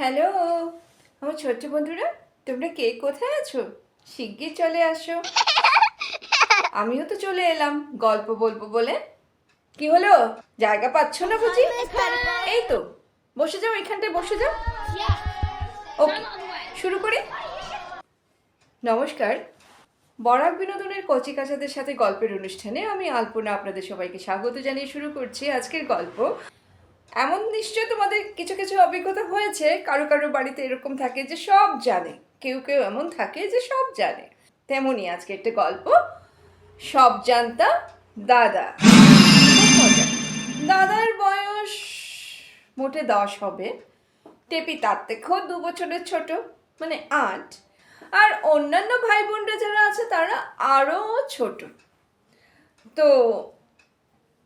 Hello আমার ছোট্ট বন্ধুরা, তোমরা কে কোথায় আছো? শিগগির চলে আসো। আমিও তো চলে এলাম গল্প বলবো বলে। কি হলো, জায়গা পাচ্ছ না বুঝি? এই তো, বসে যাও, এখানটায় বসে যাও। ওকে, শুরু করি। নমস্কার, বরাক বিনোদনের কচিকাচাদের সাথে গল্পের অনুষ্ঠানে আমি আলপনা আপনাদের সবাইকে স্বাগত জানিয়ে শুরু করছি আজকের গল্প। এমন নিশ্চয় তোমাদের কিছু কিছু অভিজ্ঞতা হয়েছে, কারো কারো বাড়িতে এরকম থাকে যে সব জানে, কেউ কেউ এমন থাকে যে সব জানে। তেমনই আজকে একটা গল্প, সব জানতা দাদা। দাদার বয়স মোটে 10 হবে। টেপি তার থেকেও 2 বছরের ছোট, মানে 8। আর অন্যান্য ভাই বোনরা যারা আছে তারা আরও ছোট। তো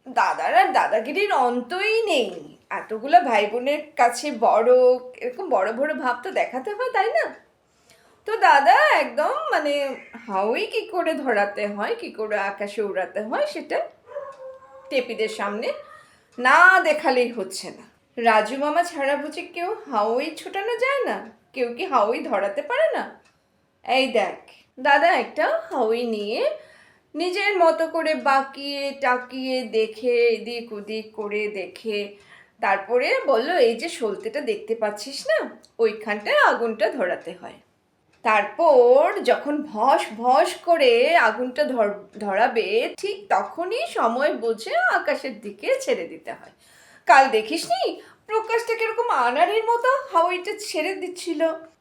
দাদার আর দাদাগিরির অন্তই নেই। এতগুলো ভাই বোনের কাছে বড়, এরকম বড় বড় ভাব তো দেখাতে হয়, তাই না? তো দাদা একদম মানে হাওয়াই কি করে ধরাতে হয়, কি করে আকাশে উড়াতে হয়, সেটা টেপিদের সামনে না দেখালেই হচ্ছে না। রাজু মামা ছাড়া বুঝি কেউ হাওয়াই ছোটানো যায় না? কেউ কি হাওয়াই ধরাতে পারে না? এই দেখ, দাদা একটা হাওয়াই নিয়ে নিজের মতো করে বাঁকিয়ে টাকিয়ে দেখে, এদিক ওদিক করে দেখে তারপরে বলল, এই যে সলতেটা দেখতে পাচ্ছিস না, ওইখানটায় আগুনটা ধরাতে হয়। তারপর যখন ভস ভস করে আগুনটা ধরাবে, ঠিক তখনই সময় বুঝে আকাশের দিকে ছেড়ে দিতে হয়। কাল দেখিসনি প্রকাশটা কিরকম আনারের মতো হাওয়াইটা ছেড়ে দিচ্ছিল?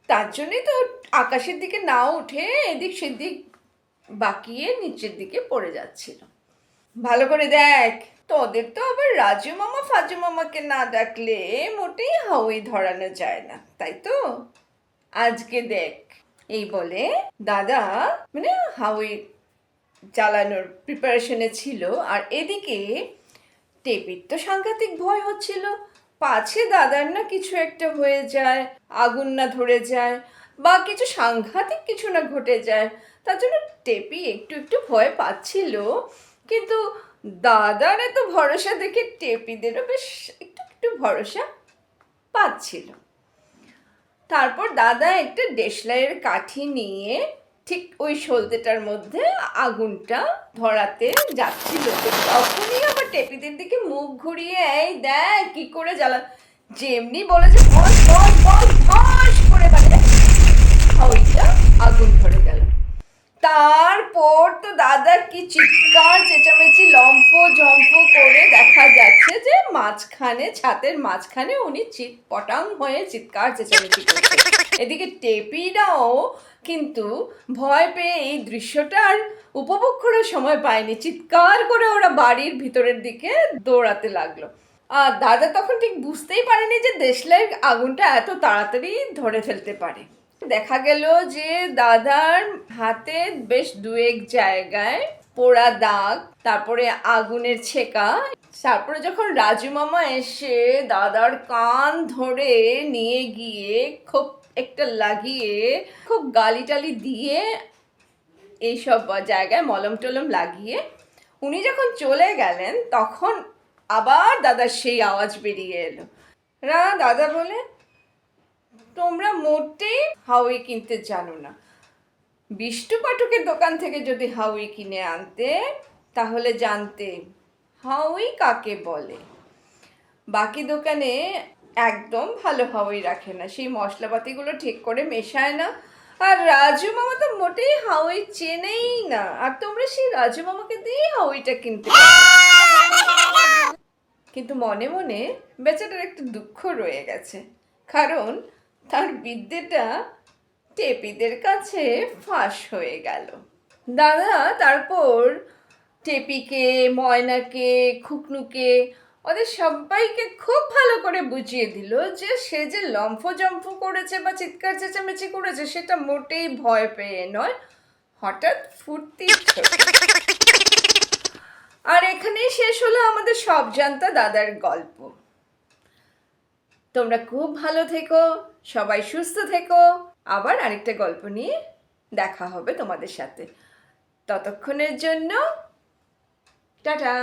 তার জন্যই তো আকাশের দিকে না উঠে এদিক সেদিক বাঁকিয়ে নিচের দিকে পড়ে যাচ্ছিল। ভালো করে দেখ, তোদের তো আবার রাজু মামা ফাজু মামাকে না ডাকলে মোটেই হাওয়াই ধরানো যায় না, তাই তো? আজকে দেখ। এই বলে দাদা মানে হাওয়াই জ্বালানোর প্রিপারেশনে ছিল। আর এদিকে টেপির তো সাংঘাতিক ভয় হচ্ছিল, পাছে দাদার না কিছু একটা হয়ে যায়, আগুন না ধরে যায়, বা কিছু সাংঘাতিক কিছু না ঘটে যায়। তার জন্য টেপি একটু একটু ভয় পাচ্ছিল। কিন্তু দাদার এত ভরসা দেখে টেপিদেরও বেশ একটু একটু ভরসা পাচ্ছিল। তারপর দাদা একটা দেশলাইয়ের কাঠি নিয়ে ঠিক ওই সলতেটার মধ্যে আগুনটা ধরাতে যাচ্ছিল। তখনই আবার টেপিদের দিকে মুখ ঘুরিয়ে, এই দেখ কি করে জ্বালা, যেমনি বলেছে বস বস বস ভস করে মানে ওইটা আগুন ধরে গেল। তারপর তো দাদা কি চিৎকার চেঁচামেচি লম্ফ ঝম্ফ করে, দেখা যাচ্ছে যে মাঝখানে, ছাদের মাঝখানে উনি পটাং হয়ে চিৎকার চেঁচামেচি করছে। এদিকে টেপিরাও কিন্তু ভয় পেয়ে এই দৃশ্যটা আর উপভোগ করার সময় পায়নি, চিৎকার করে ওরা বাড়ির ভিতরের দিকে দৌড়াতে লাগলো। আর দাদা তখন ঠিক বুঝতেই পারেনি যে দেশলাই আগুনটা এত তাড়াতাড়ি ধরে ফেলতে পারে। দেখা গেল যে দাদার হাতে বেশ 2-1 জায়গায় পোড়া দাগ, তারপরে আগুনের ছেকা। তারপরে যখন রাজু মামা এসে দাদার কান ধরে নিয়ে গিয়ে খুব একটা লাগিয়ে, খুব গালি টালি দিয়ে, এইসব জায়গায় মলম টলম লাগিয়ে উনি যখন চলে গেলেন, তখন আবার দাদার সেই আওয়াজ বেরিয়ে এলো। দাদা বলে, তোমরা মোটেই হাওয়াই কিনতে জানো না। বিষ্টু পাঠকের দোকান থেকে যদি হাওয়াই কিনে আনতে, তাহলে জানতে হাওয়াই কাকে বলে। বাকি দোকানে একদম ভালো হাওয়াই রাখে না, সেই মশলাপাতিগুলো ঠিক করে মেশায় না। আর রাজু মামা তো মোটেই হাওয়াই চেনেই না, আর তোমরা সেই রাজু মামাকে দিয়ে হাওয়াইটা কিনতে পারো। কিন্তু মনে মনে বেচারার একটু দুঃখ রয়ে গেছে, কারণ তার বিদ্যেটা টেপিদের কাছে ফাঁস হয়ে গেল। দাদা তারপর টেপিকে, ময়নাকে, খুকনুকে, ওদের সবাইকে খুব ভালো করে বুঝিয়ে দিল যে সে যে লম্ফজম্ফ করেছে বা চিৎকার চেঁচামেচি করেছে, সেটা মোটেই ভয় পেয়ে নয়, হঠাৎ ফুর্তির ছবি। আর এখানেই শেষ হলো আমাদের সব জানতা দাদার গল্প। তোমরা খুব ভালো থেকো, সবাই সুস্থ থেকো। আবার আরেকটা গল্প নিয়ে দেখা হবে তোমাদের সাথে। ততক্ষণের জন্য টাটা।